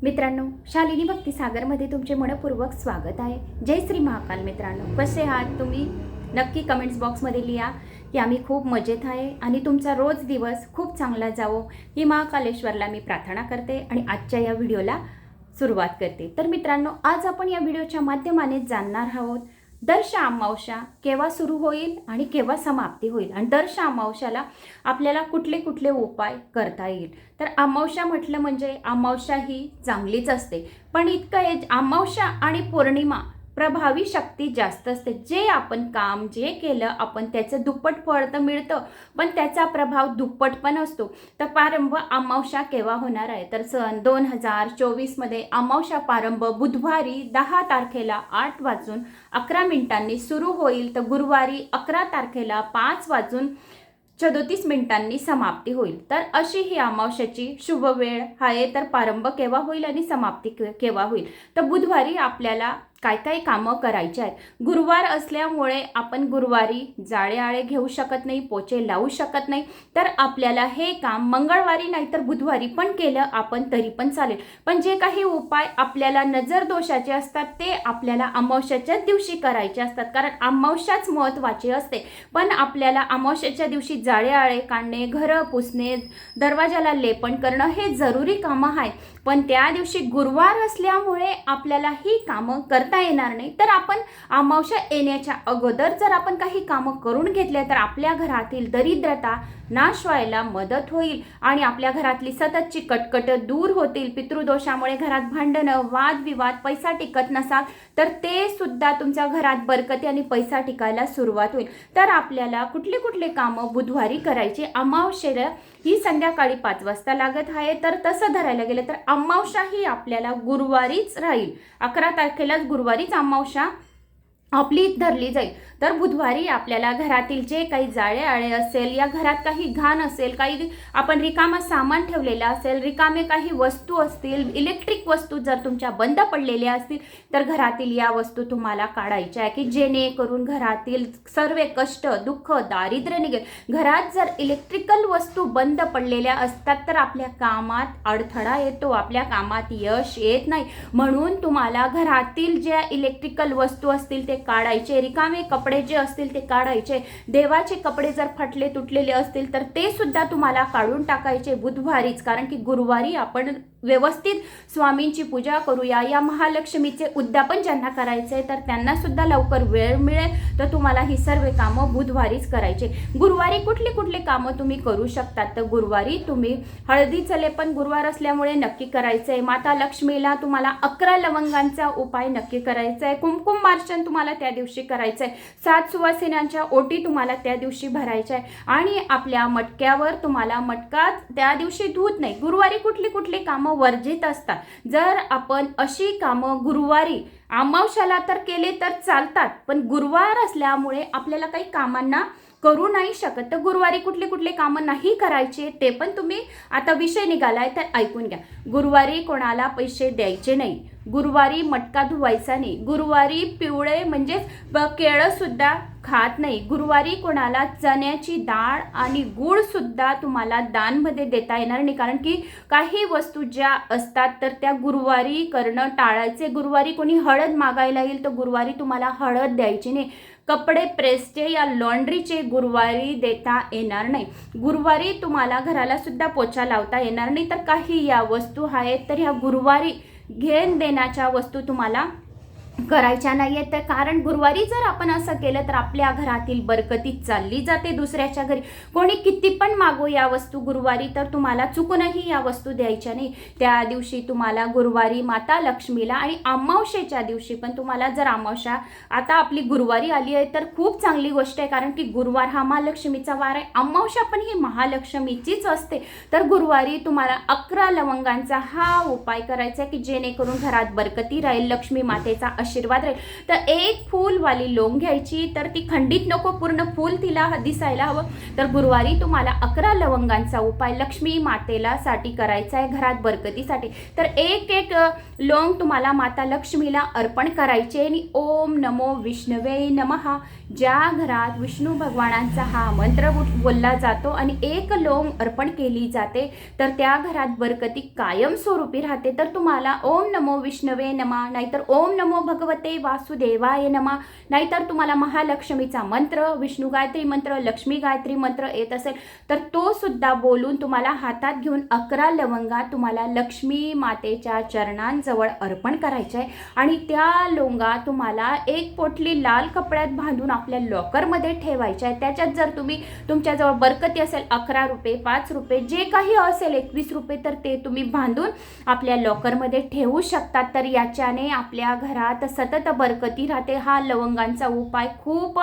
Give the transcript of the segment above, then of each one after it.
मित्रांनो, शालिनी भक्तिसागरमध्ये तुमचे मनपूर्वक स्वागत आहे. जय श्री महाकाल. मित्रांनो, कसे आहात तुम्ही? नक्की कमेंट्स बॉक्समध्ये लिहा की आम्ही खूप मजेत आहे आणि तुमचा रोज दिवस खूप चांगला जावो ही महाकालेश्वरला मी प्रार्थना करते आणि आजच्या या व्हिडिओला सुरुवात करते. तर मित्रांनो, आज आपण या व्हिडिओच्या माध्यमाने जाणणार आहोत दर्श अमावस्या केव्हा सुरू होईल आणि केव्हा समाप्ती होईल आणि दर्श अमावस्याला आपल्याला कुठले कुठले उपाय करता येईल. तर अमावस्या म्हटलं म्हणजे अमावस्या ही चांगलीच असते, पण इतकं अमावस्या आणि पौर्णिमा प्रभावी शक्ती जास्त असते. जे आपण काम जे केलं आपण त्याचं दुप्पट फळ तर मिळतं, पण त्याचा प्रभाव दुप्पट पण असतो. तर प्रारंभ अमावस्या केव्हा होणार आहे? तर सन 2024 अमावस्या प्रारंभ बुधवारी 10 तारखेला 8:11 सुरू होईल. तर गुरुवारी 11 तारखेला 5:37 समाप्ती होईल. तर अशी ही अमावस्याची शुभ वेळ आहे. तर प्रारंभ केव्हा होईल आणि समाप्ती केव्हा होईल? तर बुधवारी आपल्याला काय काय कामं करायची आहेत. गुरुवार असल्यामुळे आपण गुरुवारी जाळे आळे घेऊ शकत नाही, पोचे लावू शकत नाही. तर आपल्याला हे काम मंगळवारी नाही तर बुधवारी पण केलं आपण तरी पण चालेल. पण जे काही उपाय आपल्याला नजर दोषाचे असतात ते आपल्याला अमावस्याच्याच दिवशी करायचे असतात, कारण अमावस्याच महत्त्वाची असते. पण आपल्याला अमावस्याच्या दिवशी जाळे आळे काढणे, घरं पुसणे, दरवाजाला लेपन करणं हे जरुरी कामं आहेत. पण त्या दिवशी गुरुवार असल्यामुळे आपल्याला ही कामं करता येणार नाही. तर आपण अमावस्या येण्याच्या अगोदर जर आपण काही कामं करून घेतले तर आपल्या घरातील दरिद्रता नाश व्हायला मदत होईल आणि आपल्या घरातली सततची कटकट दूर होतील. पितृदोषामुळे घरात भांडणं, वादविवाद, पैसा टिकत नसाल तर ते सुद्धा तुमच्या घरात बरकती आणि पैसा टिकायला सुरुवात होईल. तर आपल्याला कुठले कुठले कामं बुधवारी करायची? अमावस्येला ही संध्याकाळी 5 वाजता लागत आहे. तर तसं धरायला गेलं तर अमावस्या ही आपल्याला गुरुवारीच राहील. 11 तारखेलाच गुरुवारीच अमावस्या आपली धरली जाईल. तर बुधवारी आपल्याला घरातील जे काही जाळे आळे असेल या घरात काही घाण असेल, काही आपण रिकामा सामान ठेवलेलं असेल, रिकामे काही वस्तू असतील, इलेक्ट्रिक वस्तू जर तुमच्या बंद पडलेल्या असतील तर घरातील या वस्तू तुम्हाला काढायच्या आहे की जेणेकरून घरातील सर्व कष्ट, दुःख, दारिद्र्य निघेल. घरात जर इलेक्ट्रिकल वस्तू बंद पडलेल्या असतात तर आपल्या कामात अडथळा येतो, आपल्या कामात यश येत नाही. म्हणून तुम्हाला घरातील ज्या इलेक्ट्रिकल वस्तू असतील ते काढायचे, रिकामे कपडे जे असतील ते काढायचे, देवाचे कपडे जर फाटले तुटलेले असतील तर ते सुद्धा तुम्हाला काढून टाकायचे बुधवारीच. कारण की गुरुवारी आपण व्यवस्थित स्वामींची पूजा करूया. या महालक्ष्मीचे उद्यापन ज्यांना करायचे आहे तर त्यांना सुद्धा लवकर वेळ मिळेल. तर तुम्हाला ही सर्व कामं बुधवारीच करायचे. गुरुवारी कुठली कुठली कामं तुम्ही करू शकतात? तर गुरुवारी तुम्ही हळदीचं लेपन गुरुवार असल्यामुळे नक्की करायचं आहे. माता लक्ष्मीला तुम्हाला 11 लवंगांचा उपाय नक्की करायचा आहे. कुमकुम मार्चन तुम्हाला त्या दिवशी करायचं आहे. 7 सुवासिनांच्या ओटी तुम्हाला त्या दिवशी भरायच्या आहे आणि आपल्या मटक्यावर तुम्हाला मटका त्या दिवशी धूत नाही. गुरुवारी कुठली कुठली कामं वर्जित असतात. जर आपण अशी कामं गुरुवारी अमावस्याला तर केले तर चालतात, पण गुरुवार असल्यामुळे आपल्याला काही कामांना करू नाही शकत. तर गुरुवारी कुठले कुठले कामं नाही करायचे ते पण तुम्ही आता विषय निघालाय तर ऐकून घ्या. गुरुवारी कोणाला पैसे द्यायचे नाही. गुरुवारी मटका धुवायचा नाही. गुरुवारी पिवळे म्हणजेच केळं सुद्धा खात नाही. गुरुवारी कोणाला चण्याची डाळ आणि गूळ सुद्धा तुम्हाला दानमध्ये देता येणार नाही, कारण की काही वस्तू ज्या असतात तर त्या गुरुवारी करणं टाळायचे. गुरुवारी कोणी हळद मागायला येईल तर गुरुवारी तुम्हाला हळद द्यायची नाही. कपडे प्रेसचे या लॉन्ड्रीचे गुरुवारी देता येणार नाही. गुरुवारी तुम्हाला घराला सुद्धा पोछा लावता येणार नाही. तर काही या वस्तू आहेत तर ह्या गुरुवारी घेण देण्याच्या वस्तू तुम्हाला करायच्या नाही आहेत. तर कारण गुरुवारी जर आपण असं केलं तर आपल्या घरातील बरकती चालली जाते दुसऱ्याच्या घरी. कोणी किती पण मागो या वस्तू गुरुवारी, तर तुम्हाला चुकूनही या वस्तू द्यायच्या नाही. त्या दिवशी तुम्हाला गुरुवारी माता लक्ष्मीला आणि अमावस्येच्या दिवशी पण तुम्हाला जर अमावस्या आता आपली गुरुवारी आली आहे तर खूप चांगली गोष्ट आहे, कारण की गुरुवार हा महालक्ष्मीचा वार आहे. अमावस्या पण ही महालक्ष्मीचीच असते. तर गुरुवारी तुम्हाला 11 लवंगांचा हा उपाय करायचा आहे की जेणेकरून घरात बरकती राहील. लक्ष्मी मातेचा आशीर्वाद राहील. तर एक फूलवाली लोंग घ्यायची, तर ती खंडित नको, पूर्ण फूल तिला दिसायला हवं. तर गुरुवारी तुम्हाला 11 लवंगांचा उपाय लक्ष्मी मातेला साठी करायचा आहे, घरात बरकतीसाठी. तर एक एक लोंग तुम्हाला माता लक्ष्मीला अर्पण करायचे आणि ओम नमो विष्णवे नमः, ज्या घरात विष्णू भगवानांचा हा मंत्र बोलला जातो आणि एक लोंग अर्पण केली जाते, तर त्या घरात बरकती कायमस्वरूपी राहते. तर तुम्हाला ओम नमो विष्णवे नमः, नाहीतर ओम नमो भगवते वासुदेवाय नमः, नाहीतर तुम्हाला महालक्ष्मीचा मंत्र, विष्णू गायत्री मंत्र, लक्ष्मी गायत्री मंत्र येत असेल तर तो सुद्धा बोलून तुम्हाला हातात घेऊन 11 लवंगा तुम्हाला लक्ष्मी मातेच्या चरणांजवळ अर्पण करायचे आहे. आणि त्या लोंगा तुम्हाला एक पोटली लाल कपड्यात बांधून आपल्या लॉकरमध्ये ठेवायच्या आहे. त्याच्यात जर तुम्ही तुमच्याजवळ बरकती असेल 11 रुपये, 5 रुपये, जे काही असेल 21 रुपये, तर ते तुम्ही बांधून आपल्या लॉकरमध्ये ठेवू शकतात. तर याच्याने आपल्या घरात सतत बरकती राहते. हा लवंगांचा उपाय खूप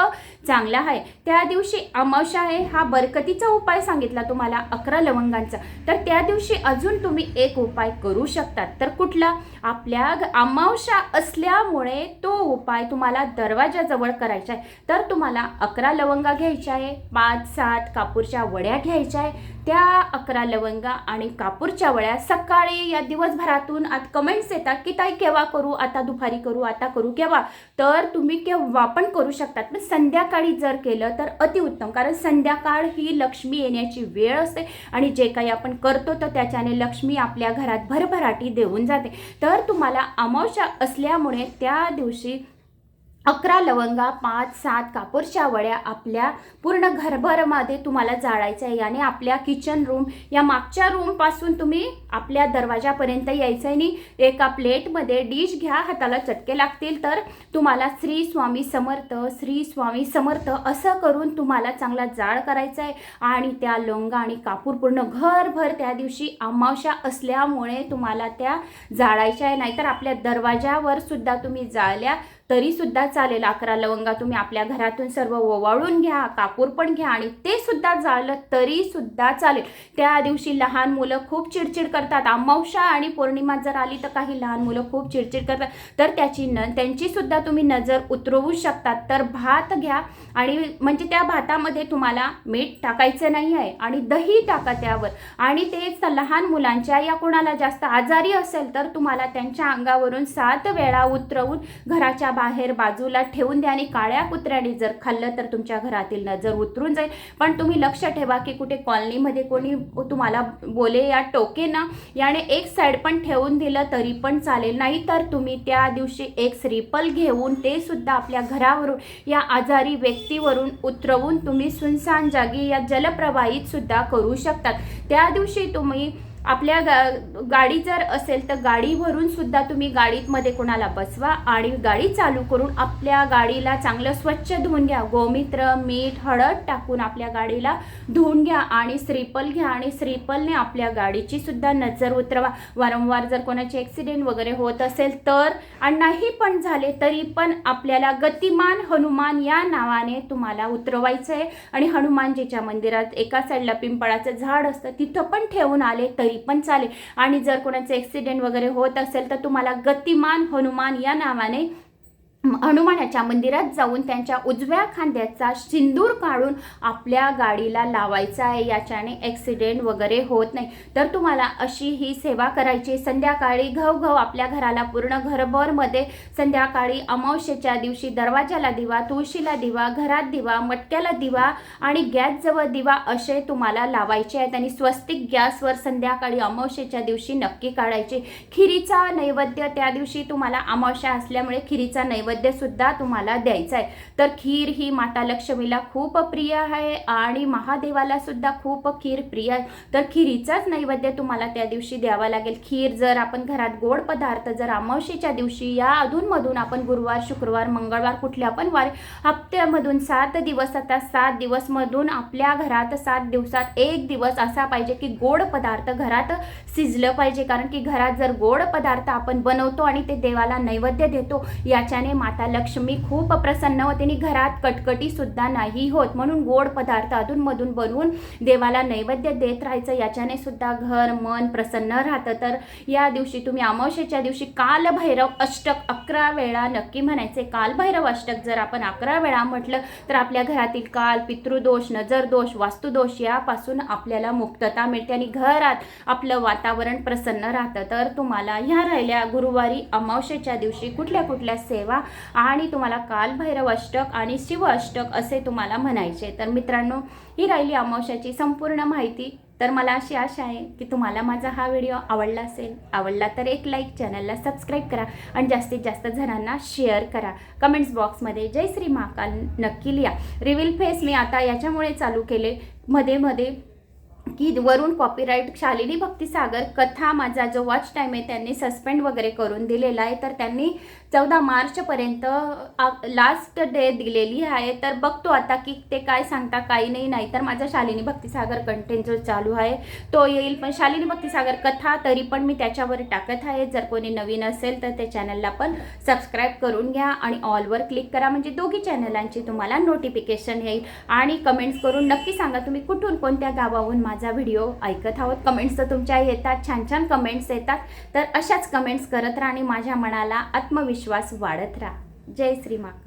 चांगला आहे. त्या दिवशी अमावस्या आहे, हा बरकतीचा उपाय सांगितला तुम्हाला 11 लवंगांचा. तर त्या दिवशी अजून तुम्ही एक उपाय करू शकतात. तर कुठला? आपल्या अमावस्या असल्यामुळे तो उपाय तुम्हाला दरवाजाजवळ करायचा आहे. तर तुम्हाला 11 लवंगा घ्यायच्या आहे, 5-7 कापूरच्या वड्या घ्यायच्या आहे. त्या 11 लवंगा आणि कापूरच्या वड्या सकाळी या दिवसभरातून आता कमेंट्स येतात की ताई केव्हा करू, आता दुपारी करू, आता करू, केव्हा? तर तुम्ही केव्हा पण करू शकतात, पण संध्याकाळी जर केलं तर अतिउत्तम, कारण संध्याकाळ ही लक्ष्मी येण्याची वेळ असते आणि जे काही आपण करतो तर त्याच्याने लक्ष्मी आपल्या घरात भरभराटी देऊन जाते. तर तुम्हाला अमावस्या असल्यामुळे त्या दिवशी 11 लवंगा, 5-7 कापूरच्या वड्या आपल्या पूर्ण घरभरामध्ये तुम्हाला जाळायचं आहे. आणि आपल्या किचन रूम या मागच्या रूमपासून तुम्ही आपल्या दरवाजापर्यंत यायचं आहे. आणि एका प्लेटमध्ये डिश घ्या, हाताला चटके लागतील तर तुम्हाला श्री स्वामी समर्थ, श्री स्वामी समर्थ असं करून तुम्हाला चांगला जाळ करायचा आहे. आणि त्या लवंगा आणि कापूर पूर्ण घरभर त्या दिवशी अमावस्या असल्यामुळे तुम्हाला त्या जाळायच्या आहे. नाहीतर आपल्या दरवाजावर सुद्धा तुम्ही जाळल्या तरी सुद्धा चालेल. 11 लवंगा तुम्ही आपल्या घरातून सर्व ओवाळून घ्या, कापूर पण घ्या आणि ते सुद्धा जाळलं तरी सुद्धा चालेल. त्या दिवशी लहान मुलं खूप चिडचिड करतात. अमावस्या आणि पौर्णिमा जर आली तर काही लहान मुलं खूप चिडचिड करतात, तर त्यांची सुद्धा तुम्ही नजर उतरवू शकतात. तर भात घ्या आणि म्हणजे त्या भातामध्ये तुम्हाला मीठ टाकायचं नाही आहे आणि दही टाका त्यावर. आणि तेच लहान मुलांच्या या कोणाला जास्त आजारी असेल तर तुम्हाला त्यांच्या अंगावरून 7 वेळा उतरवून घराच्या बाहेर बाजूला ठेवून द्या. आणि काळ्या कुत्र्याने जर खाल्लं तर तुमच्या घरातील नजर उतरून जाईल. पण तुम्ही लक्ष ठेवा की कुठे कॉलनीमध्ये कोणी तुम्हाला बोले या टोके ना, याने एक साईड पण ठेवून दिलं तरी पण चालेल. नाही तर तुम्ही त्या दिवशी एक श्रीफल घेऊन ते सुद्धा आपल्या घरावरून या आजारी व्यक्तीवरून उतरवून तुम्ही सुनसान जागी या जलप्रवाहित सुद्धा करू शकतात. त्या दिवशी तुम्ही आपल्या गाडी जर असेल तर गाडीवरून सुद्धा तुम्ही गाडीमध्ये कोणाला बसवा आणि गाडी चालू करून आपल्या गाडीला चांगलं स्वच्छ धुवून घ्या. गोमित्र, मीठ, हळद टाकून आपल्या गाडीला धुवून घ्या आणि श्रीफल घ्या आणि श्रीफलने आपल्या गाडीची सुद्धा नजर उतरवा. वारंवार जर कोणाचे ॲक्सिडेंट वगैरे होत असेल तर आणि नाही पण झाले तरी पण आपल्याला गतिमान हनुमान या नावाने तुम्हाला उतरवायचं आहे. आणि हनुमानजीच्या मंदिरात एका साईडला पिंपळाचं झाड असतं, तिथं पण ठेवून आले तरी पण चालेल. आणि जर कोणाचे ॲक्सिडेंट वगैरे होत असेल तर तुम्हाला गतिमान हनुमान या नावाने हनुमानाच्या मंदिरात जाऊन त्यांच्या उजव्या खांद्याचा सिंदूर काढून आपल्या गाडीला लावायचा आहे. याच्याने ॲक्सिडेंट वगैरे होत नाही. तर तुम्हाला अशी ही सेवा करायची. संध्याकाळी घवघव आपल्या घराला पूर्ण घरभरमध्ये संध्याकाळी अमावस्येच्या दिवशी दरवाजाला दिवा, तुळशीला दिवा, घरात दिवा, मटक्याला दिवा आणि गॅसजवळ दिवा असे तुम्हाला लावायचे आहेत. आणि स्वस्तिक गॅसवर संध्याकाळी अमावस्येच्या दिवशी नक्की काढायचे. खिरीचा नैवेद्य त्या दिवशी तुम्हाला अमावस्या असल्यामुळे खिरीचा नैवेद्य सुद्धा तुम्हाला द्यायचा आहे. तर खीर ही माता लक्ष्मीला खूप प्रिय आहे आणि महादेवाला सुद्धा खूप खीर प्रिय आहे. तर खिरीचाच नैवेद्य तुम्हाला त्या दिवशी द्यावा लागेल. खीर जर आपण घरात गोड पदार्थ जर अमावस्येच्या दिवशी या अधूनमधून आपण गुरुवार, शुक्रवार, मंगळवार कुठल्या पण वार हप्त्यामधून 7 दिवस आता 7 दिवस मधून आपल्या घरात 7 दिवसात एक दिवस असा पाहिजे की गोड पदार्थ घरात शिजलं पाहिजे. कारण की घरात जर गोड पदार्थ आपण बनवतो आणि ते देवाला नैवेद्य देतो, याच्याने माता लक्ष्मी खूप प्रसन्न होते आणि घरात कटकटी सुद्धा नाही होत. म्हणून गोड पदार्थ अधूनमधून बनवून देवाला नैवेद्य देत राहायचं. याच्याने सुद्धा घर मन प्रसन्न राहतं. तर या दिवशी तुम्ही अमावस्येच्या दिवशी कालभैरव अष्टक 11 वेळा नक्की म्हणायचे. कालभैरव अष्टक जर आपण 11 वेळा म्हटलं तर आपल्या घरातील काल, पितृदोष, नजरदोष, वास्तुदोष यापासून आपल्याला मुक्तता मिळते आणि घरात आपलं वातावरण प्रसन्न राहतं. तर तुम्हाला ह्या राहिल्या गुरुवारी अमावस्येच्या दिवशी कुठल्या कुठल्या सेवा आणि तुम्हाला कालभैरव अष्टक आणि शिव अष्टक असे तुम्हाला म्हणायचे. तर मित्रांनो, ही राहिली अमावस्याची संपूर्ण माहिती. तर मला अशी आशा आहे की तुम्हाला माझा हा व्हिडिओ आवडला असेल. आवडला तर एक लाईक, चॅनलला सबस्क्राईब करा आणि जास्तीत जास्त जणांना शेअर करा. कमेंट्स बॉक्समध्ये जय श्री महाकाल नक्की लिहा. रिव्हील फेस मी आता याच्यामुळे चालू केले मध्ये मध्ये की वरून कॉपीराईट शालिनी भक्तिसागर कथा माझा जो वॉच टाईम आहे त्यांनी सस्पेंड वगैरे करून दिलेला आहे. तर त्यांनी 14 मार्चपर्यंत लास्ट डे दिलेली आहे. तर बघतो आता की ते काय सांगता काही नाही. तर माझा शालिनी भक्तिसागर कंटेंट जो चालू आहे तो येईल. पण शालिनी भक्तिसागर कथा तरी पण मी त्याच्यावर टाकत आहे. जर कोणी नवीन असेल तर त्या चॅनलला पण सबस्क्राईब करून घ्या आणि ऑलवर क्लिक करा, म्हणजे दोघी चॅनलांची तुम्हाला नोटिफिकेशन येईल. आणि कमेंट्स करून नक्की सांगा तुम्ही कुठून कोणत्या गावाहून माझा व्हिडिओ ऐकत आहोत. कमेंट्स तर तुमच्या येतात, छान छान कमेंट्स येतात. तर अशाच कमेंट्स करत राहा आणि माझ्या मनाला आत्मविश्वास वाढत राहा. जय श्री महाकाल.